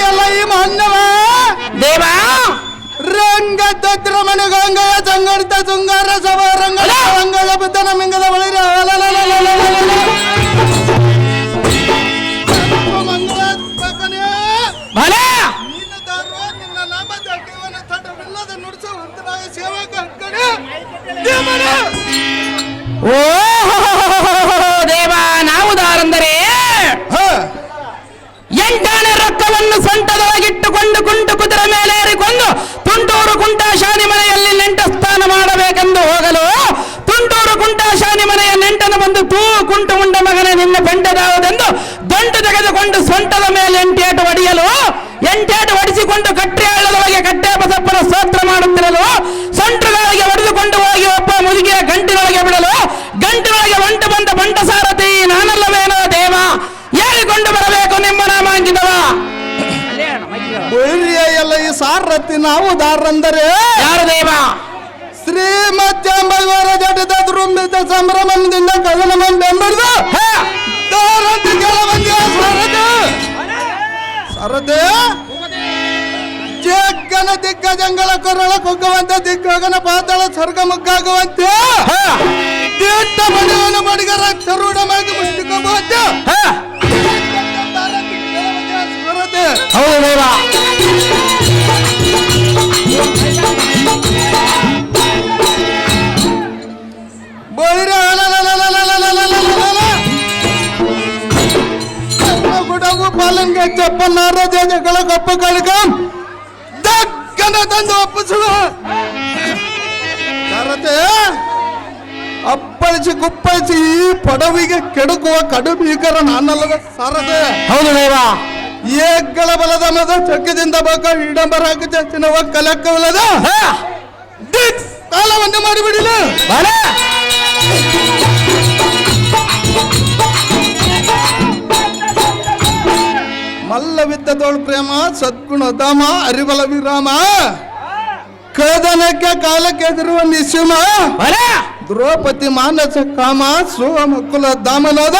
ಎಲ್ಲ ಈ ಮಾನ್ಯವ ದೇವ ರಂಗದ್ರ ಮನೆಗಂಗಯ ಸಂಗಡಿತ ಶೃಂಗಾರ ಸಭಾ ರಂಗದ ರಂಗದ ಬುದ್ಧನ ಮಿಂಗದ ಬಳಿರ ನಿನ್ನ ನಾಮದ ಜೀವನ ತಡವಿಲ್ಲದ ನುಡಿಸುವಂತನಾಗಿ ಸೇವಕ ಕಡೆ ಓ ದೇವ ನಾವುದಾರೆಂದರೆ ಎಂಟಾಣೆ ರೊಕ್ಕವನ್ನು ಸೊಂಟದೊಳಗಿಟ್ಟುಕೊಂಡು ಕುಂಟು ಕುದುರೆ ಮೇಲೆ ಏರಿಕೊಂಡು ತುಂಟೂರು ಕುಂಟಾಶಾನಿ ಮನೆಯಲ್ಲಿ ನೆಂಟ ಸ್ಥಾನ ಮಾಡಬೇಕೆಂದು ಹೋಗಲು ತುಂಟೂರು ಕುಂಟಾಶಾನಿ ಮನೆಯ ನೆಂಟನ ಬಂದು ತೂ ಕುಂಟು ಮುಂಡ ಮಗನೇ ನಿನ್ನ ಬೆಂಟದಾವುದೆಂದು ದೊಂಟು ತೆಗೆದುಕೊಂಡು ಸೊಂಟದ ಮೇಲೆ ಎಂಟೇಟು ಹೊಡೆಯಲು ಎಂಟೇಟು ಹೊಡಿಸಿಕೊಂಡು ಕಟ್ಟೆ ಹಳ್ಳದೊಳಗೆ ಕಟ್ಟೆ ಬಸಪ್ಪನ ಸ್ತೋತ್ರ ಮಾಡುತ್ತಿರಲು ಸೊಂಟಗಳಿಗೆ ಹೊಡೆದುಕೊಂಡು ಹೋಗಿ ಒಬ್ಬ ಮುದುಗಿಯ ಗಂಟಿನೊಳಗೆ ಬಿಡಲು ಗಂಟಿನೊಳಗೆ ಒಂಟು ಬಂದ ಬಂಟ ಸಾರಥಿ ನಾನಲ್ಲವೇನೋ ದೇವ ಹೇಳಿಕೊಂಡು ಬರಬೇಕು ನಿಮ್ಮ ನಾಮಾಂಕಿತವ ಎಲ್ಲ ಈ ಸಾರಥಿ ನಾವು ದಾರಂದರೆ ಯಾರು ದೇವ ಶ್ರೀಮತ್ಯಂಬೈವರ ಜಟದ ದುರುಂಬಿತ ಸಂಭ್ರಮದಿಂದ ಕದನವೆಂಬುದು ಸಾರಥಿ ಕೆಲವಂದಿಯ ಸಾರಥಿ ಜಗ್ಗನ ದಿಗ್ಗಜಂಗಳ ಕೊರಳ ಕುಗ್ಗುವಂತೆ ದಿಗ್ಗಗನ ಪಾತಾಳ ಸ್ವರ್ಗ ಮುಗ್ಗಾಗುವಂತೆ ತೀರ್ಥ ಮನೆಯನ್ನು ಬಡಿಗರ ತರುಣವಾಗಿ ಮುಷ್ಟಿಕೊಳ್ಳುವಂತೆ ಹೌದು ದೇವ ಗುಡಗು ಪಾಲನ್ಗೆ ಚಪ್ಪನ್ನಾರ ಜಗಳ ಗಪ್ಪ ಕಳ್ಕಂ ದಕ್ಕನ ತಂದು ಒಪ್ಪಿಸುವ ಸಾರಥಿ ಅಪ್ಪಳಿಸಿ ಕುಪ್ಪಳಿಸಿ ಈ ಪಡವಿಗೆ ಕೆಡುಕುವ ಕಡು ಭೀಕರ ನಾನಲ್ಲದ ಸಾರಥಿ ಹೌದು ದೇವ ಏಗಳ ಬಲದ ಮದ ಚಕ್ಕದಿಂದ ಬಕ ಇಡಂಬರ ಹಾಕಿನ ಕಲಕ್ಕವಲ್ಲದ ಕಾಲವನ್ನು ಮಾಡಿಬಿಡಿಲ್ಲ ಮಲ್ಲವಿದ್ದ ತೋಳು ಪ್ರೇಮ ಸದ್ಗುಣ ಧಾಮ ಅರಿಬಲ ವಿರಾಮ ಕದನಕ್ಕೆ ಕಾಲಕ್ಕೆ ಎದುರುವ ನಿಶುಮ ದ್ರೌಪದಿ ಮಾನಸ ಕಾಮ ಸೋಮ ಕುಲ ಧಾಮನಾದ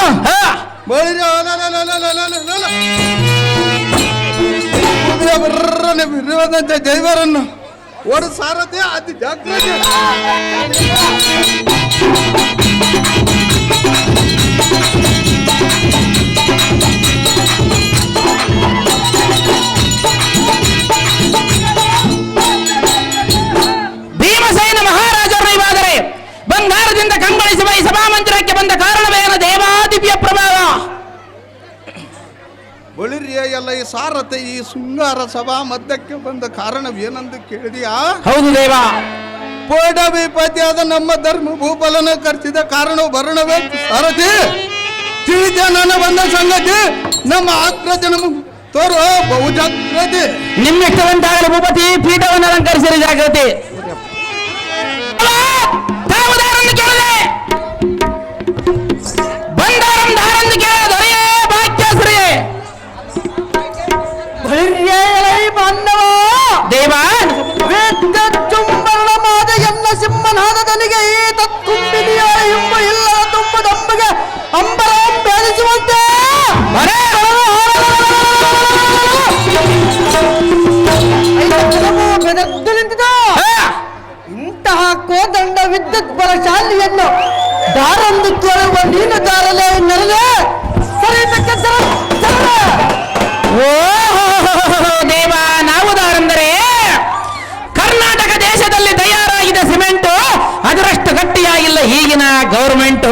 ವಿರೋಧಂತೆ ಜೈವರನ್ನು ಓಡ ಸಾರಥಿ ಅತಿ ಜಾಗ್ರತೆ ಭೀಮಸೇನ ಮಹಾರಾಜರು ಇವಾದರೆ ಬಂಗಾರದಿಂದ ಕಂಗೊಳಿಸುವ ಈ ಸಭಾಮಂದಿರಕ್ಕೆ ಬಂದ ಕಾರಣವೇನ ದೇವಾದಿವ್ಯ ಪ್ರಭಾವ ಬಳಿರಿಯ ಎಲ್ಲ ಈ ಸಾರಥಿ ಈ ಶೃಂಗಾರ ಸಭಾ ಮಧ್ಯಕ್ಕೆ ಬಂದ ಕಾರಣವೇನೆಂದು ಕೇಳಿದೆಯಾ ಹೌದು ದೇವ ಪೋಡವಿಪತಿಯಾದ ನಮ್ಮ ಧರ್ಮ ಭೂಪಾಲನ ಖರ್ಚಿದ ಕಾರಣ ಭರಣವೇ ಸಾರಥಿ ತಿಳಿದ ನನ್ನ ಬಂದ ಸಂಗತಿ ನಮ್ಮ ಆಕ್ರಜನ ತೋರೋ ಬಹುಜಾಗ್ರತೆ ನಿಮ್ಮಿಷ್ಟವಂತಾಗಲು ಭೂಪತಿ ಪೀಠವನ್ನು ಅಲಂಕರಿಸಿದ ಜಾಗೃತಿ ಬಂದಾರಂ ಧಾರಂದು ಕೇಳದೊರೆಯೇ ಭಾಗ್ಯಶ್ರೀ ದೇವ ಚುಂಬರಣ ಮಾದ ಎನ್ನ ಸಿಂಹನಾದನಿಗೆ ಈ ತತ್ಕುಂಬಿದಿಯ ಇಂಬು ಇಲ್ಲದ ತುಂಬ ದಮ್ಮಗೆ ಅಂಬರಾಂ ಬೇಧಿಸುವಂತೆ ಬೆದರ್ದು ನಿಂತಿದ ಇಂತಹ ಕೋದಂಡ ವಿದ್ಯುತ್ ಬಲಶಾಲಿಯನ್ನು ದಾರಂದು ಕೇಳುವ ನೀನು ದಾರಲೇ ನೆರಳೆ ಸರಿ ಓ ದೇವ ನಾವು ದಾರಂದರೆ ಕರ್ನಾಟಕ ದೇಶದಲ್ಲಿ ತಯಾರಾಗಿದೆ ಸಿಮೆಂಟು ಅದರಷ್ಟು ಗಟ್ಟಿಯಾಗಿಲ್ಲ ಈಗಿನ ಗೌರ್ಮೆಂಟು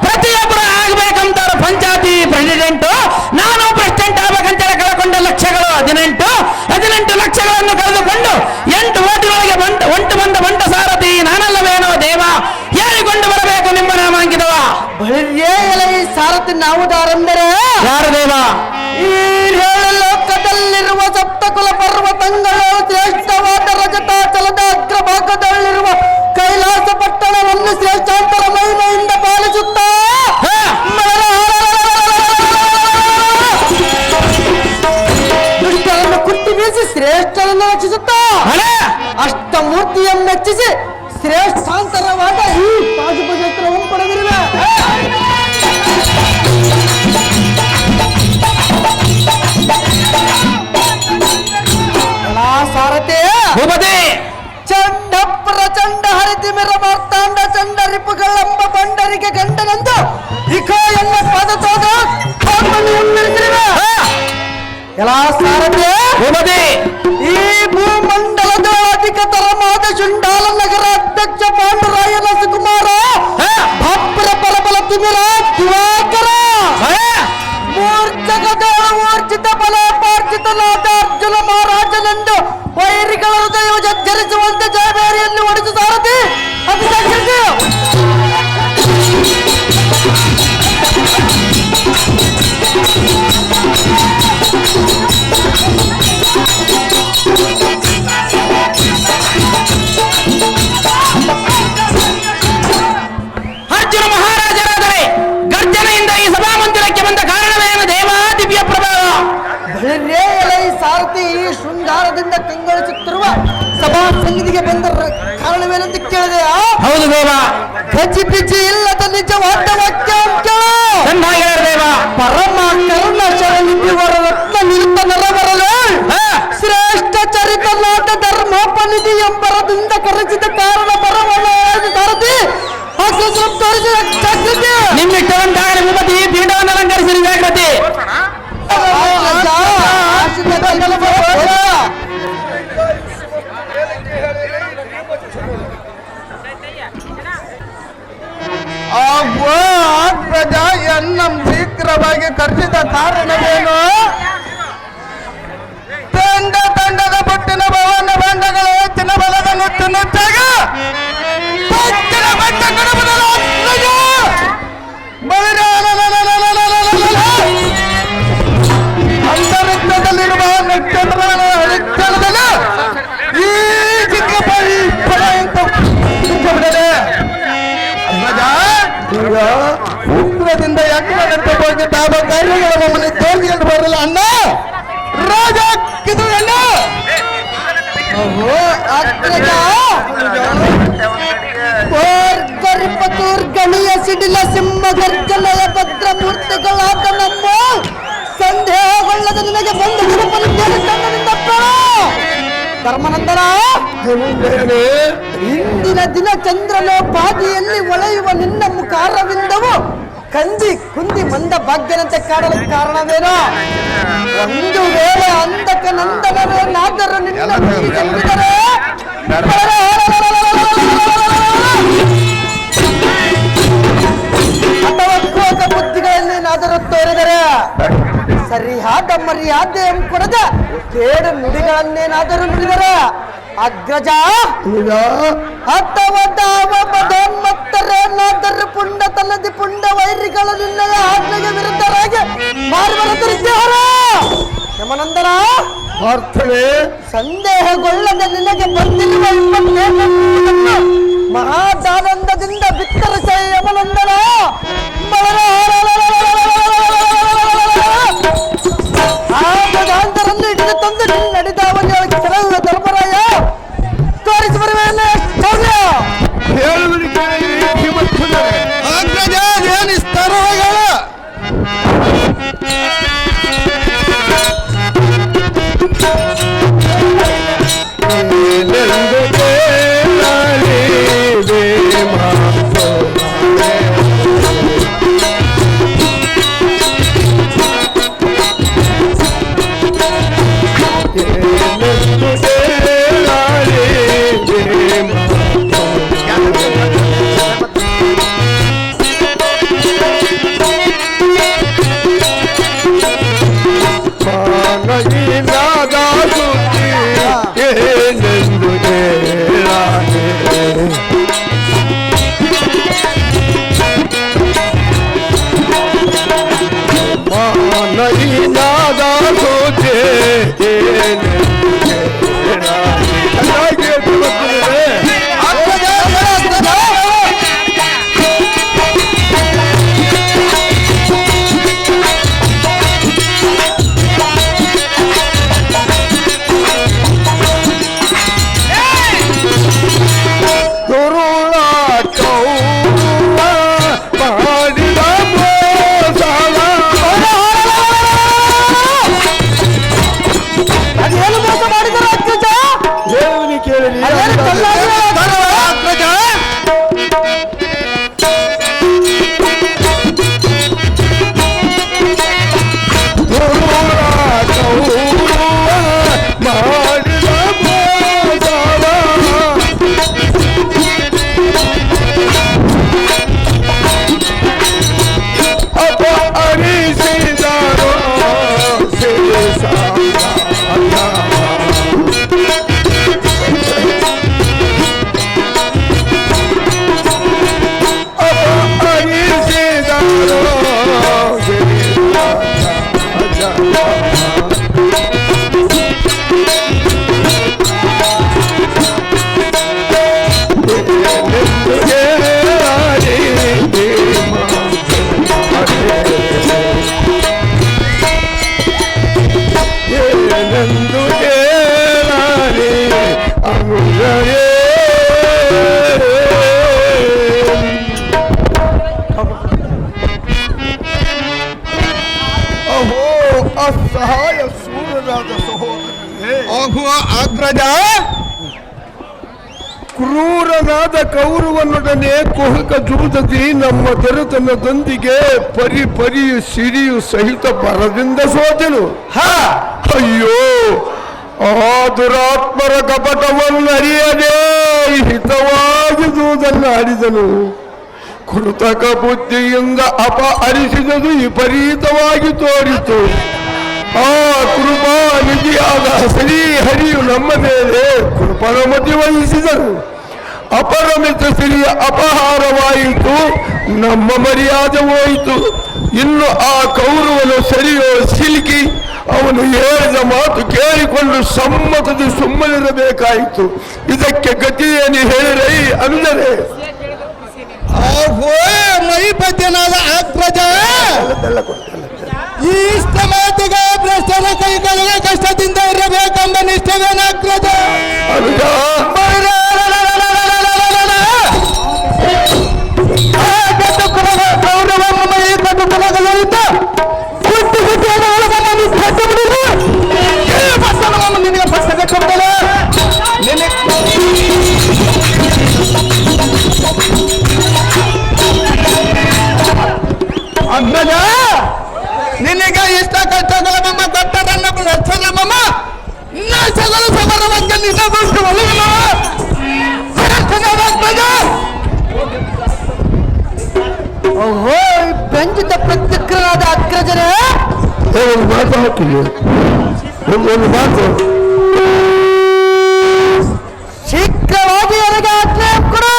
ಪ್ರತಿಯೊಬ್ಬರು ಆಗ್ಬೇಕಂತ ಪಂಚಾಯತಿ ಪ್ರೆಸಿಡೆಂಟು ನಾನು ಪ್ರೆಸಿಡೆಂಟ್ ಆಗ್ಬೇಕಂತೇಳಿ ಕಳ್ಕೊಂಡ ಲಕ್ಷಗಳು 18 ಲಕ್ಷಗಳನ್ನು ಕಳೆದುಕೊಂಡು 8 ಓಟಿನೊಳಗೆ ಒಂಟು ಬಂದ ಬಂಟ ಸಾರಥಿ ನಾನಲ್ಲವೇನೋ ದೇವ ಹೇಳಿಕೊಂಡು ಬರಬೇಕು ನಿಮ್ಮ ನಾಮಾಂಕಿತವ ಈ ಸಾರಥಿ ನಾವು ದಾರಂದರೆ ಯಾರು ದೇವ ಈ ಹೇಳು ಲೋಕದಲ್ಲಿರುವ ಸಪ್ತಕುಲ ಪರ್ವತಗಳು ಶ್ರೇಷ್ಠವಾದ ರಜತಾಚಲದ ಅಗ್ರಭಾಗದಲ್ಲಿರುವ ಕೈಲಾಸ ಪಟ್ಟಣವನ್ನು ಶ್ರೇಷ್ಠಾಂತರ ಮಹಿಮೆಯಿಂದ ಪಾಲಿಸುತ್ತಾ ದುಷ್ಟರನ್ನು ಕುಟ್ಟಿ ಬೀಸಿ ಶ್ರೇಷ್ಠರನ್ನು ರಚಿಸುತ್ತಾ ಅಷ್ಟಮೂರ್ತಿಯನ್ನು ಮೆಚ್ಚಿಸಿ ಶ್ರೇಷ್ಠಾಂತರವಾದ ಈ ಪಾಶುಪಕ್ಷತ್ರವನ್ನು ಪಡೆದಿರುವೆ ಎಲ್ಲ ಸಾರಥಿ ಭೂಪತಿ ಈ ಭೂಮಂಡಲದ ಅಧಿಕ ತರವಾದ ಶುಂಡಾಲ ನಗರ ಅಧ್ಯಕ್ಷ ಪಾಂಡುರಾಯನ ಸುಕುಮಾರ ಭಪ್ರ ಬಲಬಲ ತಿಮಿರ ದಿವಾಕರ ಮೂರ್ಛಕದ ಊರ್ಜಿತ ಬಲ ಪಾರ್ಜಿತನಾದ ಅರ್ಜುನ ಮಹಾರಾಜನೆಂದು ವೈರಿಗಳ ಹೃದಯ ಜರ್ಜರಿಸುವಂತೆ ಜಯಬೇರಿಯನ್ನು ಒಡೆದು ಸಾರಥಿ ಅಭಿಷೇಕಿಸಿ ಅರ್ಜುನ ಮಹಾರಾಜರಾದರೆ ಗರ್ಜನೆಯಿಂದ ಈ ಸಭಾಮಂದಿರಕ್ಕೆ ಬಂದ ಕಾರಣವೇನು ದೇವ ದಿವ್ಯ ಪ್ರಭಾವ ಬಳಿರೇ ಎಲೈ ಸಾರಥಿ ಈ ಶೃಂಗಾರದಿಂದ ಕಂಗೊಳಿಸುತ್ತಿರುವ ಸಭಾ ಸನ್ನಿಧಿಗೆ ಬಂದ ಕಾರಣವೇನೆಂದು ಕೇಳಿದೆಯಾ? ಹೌದು ದೇವ. ಗಜಿ ಪಿಜಿ ಇಲ್ಲದ ನಿಜವಾದ ವಾಕ್ಯ ದೇವ ಪರಮ ಕರುಣ ಶರಣಿವರ ರತ್ನ ನಿರುತ ನರವರಲು ಶ್ರೇಷ್ಠ ಚರಿತನಾದ ಧರ್ಮೋಪನಿಧಿ ಎಂಬರದಿಂದ ಕರೆಸಿದ ಕಾರಣ ಬರವಣ ಸಾರಥಿ ತೋರಿಸಿದ ನಿಮ್ಮಿಷ್ಟವಂತಾಗಲಿ ಭೂಪತಿ ಪೀಠವನ್ನು ಅಲಂಕರಿಸಿದ ಜಾಗೃತಿ ಪ್ರಜಾ ಎನ್ನ ಶೀಘ್ರವಾಗಿ ಕರೆಸಿದ ಕಾರಣವೇನು? ತಂಡದ ಪುಟ್ಟಿನ ಭವನ ಬಂಡಗಳು ಹೆಚ್ಚಿನ ಬಲದ ನುಚ್ಚು ನುಚ್ಚಾಗ ಅಂತರಿಕ್ಷದಲ್ಲಿರುವ ನಕ್ಷತ್ರಗಳ ಹರಿಕ್ಷಣದಲ್ಲಿ ಈ ಚಿಕ್ಕ ಬಿಡದೆ ಉಗ್ರದಿಂದ ಯಜ್ಞದಂತೆ ಹೋಗಿ ತಾವ ಕಾರ್ಯಗಳ ಮನೆ ತೋರಿಸಿಕೊಂಡು ಬರಲ್ಲ ಅಣ್ಣ ರಾಜ ಕಿದುರಣ್ಣ ಗಣಿಯ ಸಿಡಿಲ ಸಿಂಹ ಗರ್ಜನೆಯ ಭದ್ರ ಮೂರ್ತಿಗಳಾದ ನಮ್ಮ ಸಂದೇಹಗೊಳ್ಳದ ನಿನಗೆ ಬಂದು ಧರ್ಮನಂದನ ಇಂದಿನ ದಿನ ಚಂದ್ರನೋಪಾದಿಯಲ್ಲಿ ಒಳೆಯುವ ನಿನ್ನ ಮುಖಾರವಿಂದವು ಕಂದಿ ಕುಂದಿ ಮಂದ ಭಾಗ್ಯನಂತೆ ಕಾಡಲು ಕಾರಣವೇನೋ? ಒಂದು ವೇಳೆ ಅಂಧಕ ನಂದನವೇನಾದರೂ ನಿನ್ನ ನಂಬಿದರೆ ಅಥವಾ ಕ್ರೋಧ ಬುದ್ಧಿಗಳನ್ನೇನಾದರೂ ತೋರಿದರೆ ಸರಿಯಾದ ಮರ್ಯಾದೆ ಕೊಡದ ಕೇಡು ನುಡಿಗಳನ್ನೇನಾದರೂ ನುಡಿದರೆ ಅಗ್ರಜ ಅಥವಾ ಮತ್ತರೇನಾದರೂ ಪುಂಡ ತನ್ನದಿ ಪುಂಡ ವೈರಿಗಳು ನಿನ್ನ ಆಜ್ಞೆಗೆ ವಿರುದ್ಧರಾಗಿ ಮಾರ್ಗದರ್ಶಿಹಾರ ಯಮನಂದನ ಅರ್ಥವೇ ಸಂದೇಹಗೊಳ್ಳದ ನಿನಗೆ ಬಂದಿರುವ ಮಹಾದಾನಂದದಿಂದ ಬಿತ್ತರಿಸ ಯಮನಂದನ ಆಂತರನ್ನು ಹಿಡಿದು ತಂದು ನಡೆದವನಿಗೆ ಕೆಲವು ಧರ್ಮರಾಯ ತೋರಿಸಿ ಬರುವೇನೆ ಏನಿಸ್ತಾರೋ ಸಹಾಯ ಸೂರರಾದ ಸಹೋದರರೇ, ಆಗುವ ಅಗ್ರಜ ಕ್ರೂರನಾದ ಕೌರವನೊಡನೆ ಕುಹಕ ಜೂದದಿ ನಮ್ಮ ದೊರೆತನದೊಂದಿಗೆ ಪರಿಯ ಸಿರಿಯು ಸಹಿತ ಬರದಿಂದ ಸೋತೆನು. ಅಯ್ಯೋ, ಆ ದುರಾತ್ಮರ ಕಪಟವನ್ನು ಅರಿಯದೆ ಹಿತವಾಗಿದುವುದನ್ನು ಆಡಿದನು. ಕೃತಕ ಬುದ್ಧಿಯಿಂದ ಅಪಹರಿಸಿದುದು ವಿಪರೀತವಾಗಿ ತೋರಿತು. ಆ ಕೃಪಾ ನಿಧಿಯಾದ ಶ್ರೀ ಹರಿಯು ನಮ್ಮ ಮೇಲೆ ಕೃಪಣಮತಿ ವಹಿಸಿದರು. ಅಪರಮಿತ ಶ್ರೀಯ ಅಪಹಾರವಾಯಿತು, ನಮ್ಮ ಮರ್ಯಾದೆ ಹೋಯಿತು. ಇನ್ನು ಆ ಕೌರವನು ಸರಿಯೋ ಸಿಲುಕಿ ಅವನು ಹೇಳಿದ ಮಾತು ಕೇಳಿಕೊಂಡು ಸಮ್ಮತದ ಸುಮ್ಮನಿರಬೇಕಾಯಿತು. ಇದಕ್ಕೆ ಗತಿಯನ್ನು ಹೇಳಿರೈ ಅಂದರೆ ಮೈಪದ್ಯನಾದ ಅಗ್ರಜ ಈ ಇಷ್ಟ ಮಾತಿಗೆ ಭ್ರಷ್ಟರ ಕೈಗಳಿಗೆ ಕಷ್ಟದಿಂದ ಇರಬೇಕೆಂಬ ನಿಷ್ಠವೇನ ಅಗ್ರಜ? ಅಗ್ರಜ, ನಿನಗೆ ಇಷ್ಟ ಕಷ್ಟಗಳ ಮಮ್ಮ ಕೊಟ್ಟರನ್ನ ರಕ್ಷಣ ಮಮ್ಮ ಸಗಲ ಸಮರವಂತೆ ನಿನ್ನದಷ್ಟು ಒಲವಿನ ಓಹೋ, ಬೆಂಜಿತ ಪ್ರತ್ಯಕ್ಷರಾದ ಅಗ್ರಜರೇ, ಒಂದು ಮಾತು ಹಾಕಿಲ್ಲ, ಒಂದು ಮಾತು ಶೀಘ್ರವಾಗಿ ನನಗೆ ಆಜ್ಞೆ ಕೊಡು.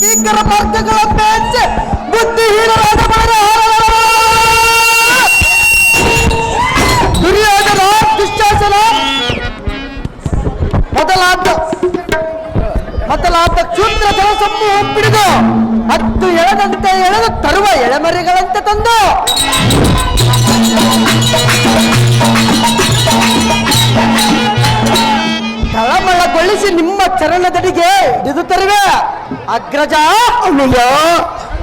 ಭೀಕರ ಮಾರ್ಗಗಳನ್ನು ಹೆಚ್ಚಿ ಬುದ್ಧಿಹೀನರಾದ ದುರ್ಯೋಧನ, ದುಶ್ಯಾಸನ ಮೊದಲಾದ ಕ್ಷುದ್ರ ಸಮೂಹ ಹಿಡಿದು ಹತ್ತು ಎಳೆದಂತೆ ಎಳೆದು ತರುವ ಎಳೆಮರಿಗಳಂತೆ ತಂದು ತಳಮಳಗೊಳಿಸಿ ನಿಮ್ಮ ಚರಣದಡಿಗೆ ಹಿಡಿದು ತರುವೆ. ಅಗ್ರಜ,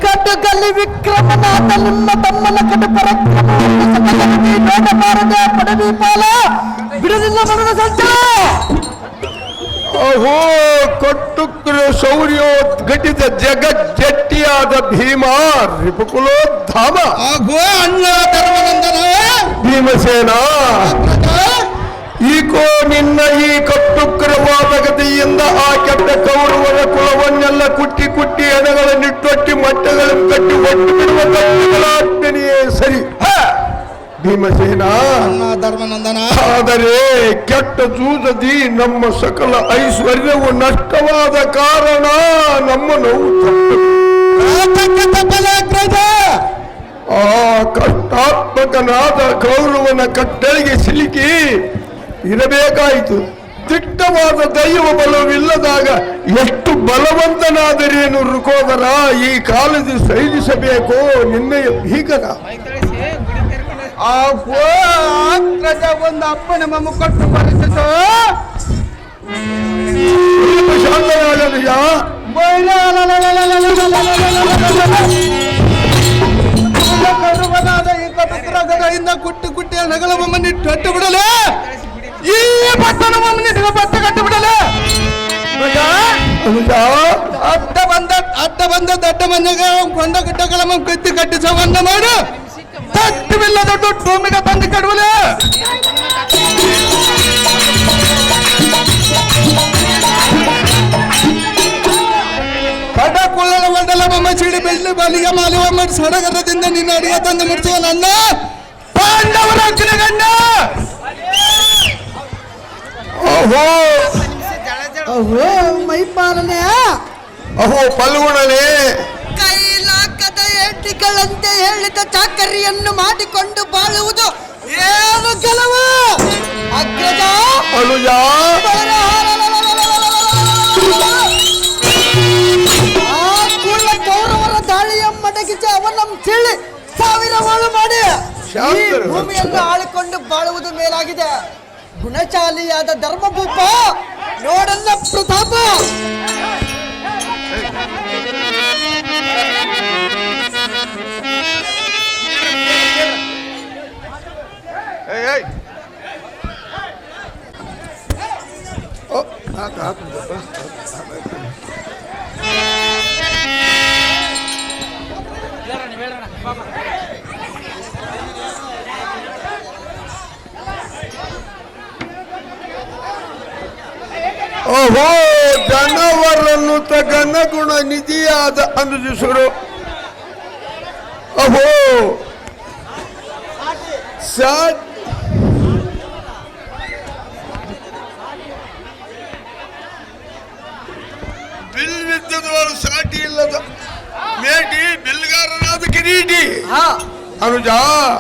ಕಟುಗಲ್ಲಿ ವಿಕ್ರಮನಾದ ನಿಮ್ಮ ತಮ್ಮನ ಕಟು ಪರಾಕ್ರಮವನ್ನು ನೋಡಬಾರದೆ ಪಡವಿ ಪಾಲ ಬಿಡದಿಲ್ಲ ಮನದ ಸಂಚಾರ. ಅಹೋ, ಕಟ್ಟುಕ್ರ ಶೌರ್ಯೋದ್ಘಟಿತ ಜಗಜ್ಜಟ್ಟಿಯಾದ ಭೀಮ ರಿಪುಕುಲೋದ್ಧಾಮ ಆಗುವ ಅಣ್ಣ ಧರ್ಮನಂದನ ಭೀಮಸೇನ, ಈಕೋ ನಿನ್ನ ಈ ಕಟ್ಟುಕ್ರವಾದ ಗತಿಯಿಂದ ಆ ಕೆಟ್ಟ ಕೌರವರ ಕುಲವನ್ನೆಲ್ಲ ಕುಟ್ಟಿ ಕುಟ್ಟಿ ಎಣಗಳನ್ನಿಟ್ಟೊಟ್ಟಿ ಮಟ್ಟಗಳನ್ನು ಕಟ್ಟಿ ಒಟ್ಟು ಬಿಡುವ ಕಟ್ಟುಗಳಾಜ್ಞೆಯೇ ಸರಿ ಭೀಮಸೇನ. ಧರ್ಮನಂದನ, ಆದರೆ ಕೆಟ್ಟ ಜೂದದಿ ನಮ್ಮ ಸಕಲ ಐಶ್ವರ್ಯವು ನಷ್ಟವಾದ ಕಾರಣ ನಮ್ಮ ನೋವು ಅಗ್ರಜ. ಆ ಕಷ್ಟಾತ್ಮಕನಾದ ಕೌರವನ ಕಟ್ಟಳಿಗೆ ಸಿಲುಕಿ ಇರಬೇಕಾಯಿತು. ದಿಟ್ಟವಾದ ದೈವ ಬಲವಿಲ್ಲದಾಗ ಎಷ್ಟು ಬಲವಂತನಾದರೇನು ಋಕೋದರ ಈ ಕಾಲದ ಸೈನಿಸಬೇಕೋ ನಿನ್ನೆಯ ಭೀಕರ. ಅಗ್ರಜ, ಒಂದು ಅಪ್ಪನ ಮಮ್ಮ ಕೊಟ್ಟು ಪರಿಸ್ಥಿತಿ ಶಾಂತನಾಗಲಿಯ ಕರುವನಾದ ಈ ಕಟುಗ್ರಹದಿಂದ ಕುಟ್ಟಿ ಕುಟ್ಟಿ ನಗಲ ಮಮ್ಮನಿ ಕಟ್ಟು ಬಿಡಲೆ, ಈ ಪಟ್ಟಣ ಮಮ್ಮನಿ ಬಟ್ಟ ಕಟ್ಟು ಬಿಡಲೆ. ಅಡ್ಡ ಬಂದ ದಡ್ಡ ಮನೆಗ ಕೊಂಡ ಗಿಡ್ಡಗಳ ಕತ್ತಿ ಕಟ್ಟಿ ಸಂಬಂಧ ಮಾಡು ತಟ್ಟವಿಲ್ಲ ದೊಡ್ಡ ಭೂಮಿಗೆ ತಂದು ಕಡುವಲೆ. ಕಡ ಕುಳ್ಳಲ ಮಂಡಲ ಮಮ್ಮ ಸಿಡಿ ಬೆಳ್ಳಿ ಬಲಿಗೆ ಮಾಲಿವ ಮಾಡಿ ಸಡಗರದಿಂದ ನಿನ್ನ ಅಡಿಗೆ ತಂದು ಮುಡಿಸುವ ನನ್ನ ಪಾಂಡವರ ಗಣ್ಣ. ಓಹೋ, ಮೈಪಾಲನೆ, ಅಹೋ ಪಲ್ಗುಣನೇ, ಕೈಲಾಕದ ಏಟಿಗಳಂತೆ ಹೇಳಿದ ಚಾಕರಿಯನ್ನು ಮಾಡಿಕೊಂಡು ಬಾಳುವುದು ಏನು ಕೆಲವು? ಅಗ್ರಜ, ಅನುಜ, ಆ ಕುಳ್ಳ ಕೌರವರ ದಾಳಿಯ ಮಡಗಿಸಿ ಅವನ ಸೀಳಿ ಸಾವಿರ ವಾಳು ಮಾಡಿ ಈ ಭೂಮಿಯನ್ನು ಆಳಿಕೊಂಡು ಬಾಳುವುದು ಮೇಲಾಗಿದೆ. ಗುಣಶಾಲಿಯಾದ ಧರ್ಮಭೂಪ ನೋಡಲ್ಲ ಪ್ರತಾಪ. ಓಹೋ, ಜನವರನ್ನು ಗಣಗುಣ ನಿಧಿಯಾದ ಅನುಜಿಸರು. ಅಹೋ ಬಿಲ್ವಿದ್ದದವರು ಸಾಟಿ ಇಲ್ಲದ ಮೇಟಿ ಬಿಲ್ಗಾರನಾದ ಕಿರೀಟಿ ಅನುಜ.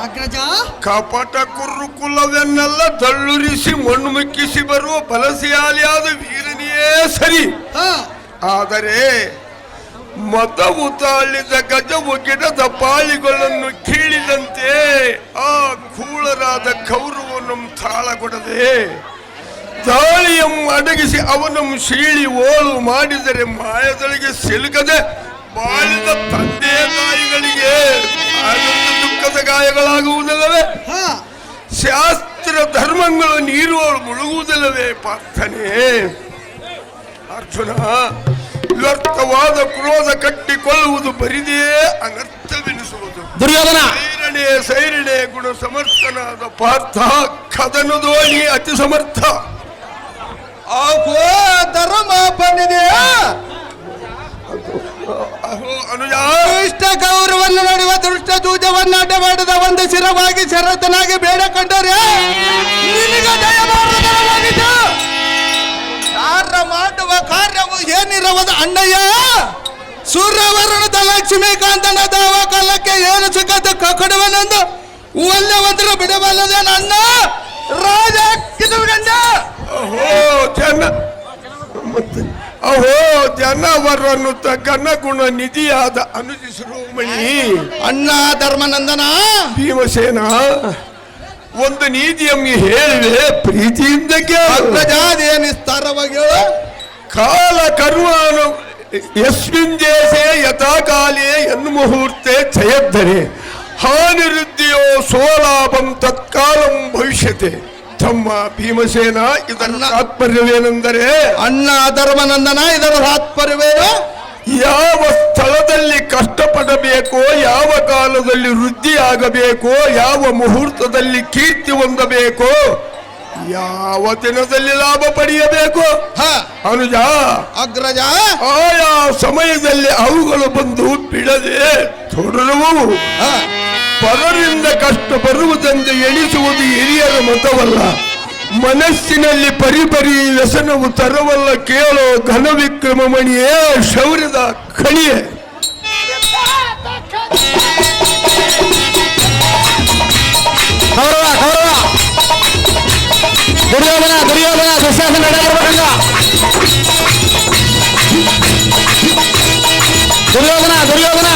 ಅಗ್ರಜ, ಕಪಟ ಕುರುಕುಲವನ್ನೆಲ್ಲ ತಳ್ಳುರಿಸಿ ಮಣ್ಣು ಮುಕ್ಕಿಸಿ ಬರುವ ಬಲಸಿಯಾಲಿಯಾದ ವೀರನಿಯೇ ಸರಿ. ಆದರೆ ಮತವು ತಾಳಿದ ಗಜವು ಗಿಡದ ಪಾಳಿಗಳನ್ನು ಕೀಳಿದಂತೆ ಆ ಕೂಳರಾದ ಕೌರವನಂ ತಾಳಗೊಡದೆ ದಾಳಿಯಂ ಅಡಗಿಸಿ ಅವನಂ ಶೀಳಿ ಓಳು ಮಾಡಿದರೆ ಮಾಯದೊಳಗೆ ಸಿಲುಕದೆ ಬಾಳಿದ ತಂದೆ ತಾಯಿಗಳಿಗೆ ದುಃಖದ ಗಾಯಗಳಾಗುವುದಿಲ್ಲವೇ? ಶಾಸ್ತ್ರ ಧರ್ಮಗಳು ನೀರುವಳು ಮುಳುಗುವುದಿಲ್ಲವೇ ಪಾರ್ಥನೆ? ಅರ್ಜುನ, ವ್ಯರ್ಥವಾದ ಕ್ರೋಧ ಕಟ್ಟಿಕೊಳ್ಳುವುದು ಬರಿದೇ ಅನರ್ಥವೆನಿಸುವುದು. ದುರ್ಯೋಧನ, ಸೈರಣೆ ಗುಣ ಸಮರ್ಥನಾದ ಪಾರ್ಥ ಕದನದೋಣಿ ಅತಿ ಸಮರ್ಥ. ಅಹೋ ಧರ್ಮ ಬಂದಿದೆಯಾ? ಅನುಜ, ಇಷ್ಟ ಗೌರವವನ್ನು ನಡೆಯುವ ದುಷ್ಟ ಜೂಜವನ್ನು ಅಡ್ಡ ಮಾಡಿದ ಒಂದು ಶಿರವಾಗಿ ಶರತ್ತನಾಗಿ ಬೇಡ ಕಂಡರೆ ನಿನಗೆ ದಯಮಾಡಿತು. ಯಾರ ಮಾಡುವ ಕಾರ್ಯವು ಏನಿರುವುದು ಅಣ್ಣಯ್ಯ? ಸೂರ್ಯವರ್ಣದ ಲಕ್ಷ್ಮೀಕಾಂತನ ದೇವ ಕಾಲಕ್ಕೆ ಏನು ಸಿಕ್ಕದ್ದು ಕಕ್ಕಡುವನೆಂದು ಒಳ್ಳೆವಂತರು ಬಿಡಬಲ್ಲದೆ ನನ್ನ ರಾಜ ಕಿದುಗಂಡ. ಅಹೋ ಜನವರನ್ನು ಗಣಗುಣ ನಿಧಿಯಾದ ಅನುಜಿಸರೋಮಣಿ ಅಣ್ಣ ಧರ್ಮನಂದನ ಭೀಮಸೇನ, ಒಂದು ನೀತಿಯಮ್ಮಿ ಹೇಳಿವೆ ಪ್ರೀತಿಯಿಂದ ಅಗ್ರಜಾದೇಯ ನಿಸ್ತಾರವಾಗಿ ಕಾಲ ಕರ್ಮಾನು ಯಸ್ಮಿನ್ ದೇಶೆ ಯಥಾ ಕಾಲೇ ಎನ್ನು ಮುಹೂರ್ತೆ ಜಯದ್ಧರೆ ಹಾನಿರುದ್ಧಿಯೋ ಸೋಲಾಭಂ ತತ್ಕಾಲಂ ಭವಿಷ್ಯತೆ. ತಮ್ಮ ಭೀಮಸೇನ, ಇದರ ತಾತ್ಪರ್ಯವೇನೆಂದರೆ, ಅಣ್ಣ ಧರ್ಮನಂದನ ಇದರ ತಾತ್ಪರ್ಯವೇನು? ಯಾವ ಸ್ಥಳದಲ್ಲಿ ಕಷ್ಟಪಡಬೇಕೋ, ಯಾವ ಕಾಲದಲ್ಲಿ ವೃದ್ಧಿ ಆಗಬೇಕೋ, ಯಾವ ಮುಹೂರ್ತದಲ್ಲಿ ಕೀರ್ತಿ ಹೊಂದಬೇಕೋ, ಯಾವ ದಿನದಲ್ಲಿ ಲಾಭ ಪಡೆಯಬೇಕು ಅನುಜ ಅಗ್ರಜ, ಆಯಾ ಸಮಯದಲ್ಲಿ ಅವುಗಳು ಬಂದು ಬಿಡದೆ ತೊಡರುವವು. ಪರರಿಂದ ಕಷ್ಟ ಬರುವುದೆಂದು ಎಣಿಸುವುದು ಹಿರಿಯರ ಮತವಲ್ಲ. ಮನಸ್ಸಿನಲ್ಲಿ ಪರಿಪರಿ ವ್ಯಸನವು ತರವಲ್ಲ. ಕೇಳೋ ಘನ ವಿಕ್ರಮ ಮಣಿಯೇ, ಶೌರ್ಯದ ಕಣಿಯೇ. ದುರ್ಯೋಧನ ದುರ್ಯೋಧನ ದುಶ್ಯಾಸನ ನಡೆದಿರಬೇಕಂಗ. ದುರ್ಯೋಧನ ದುರ್ಯೋಧನ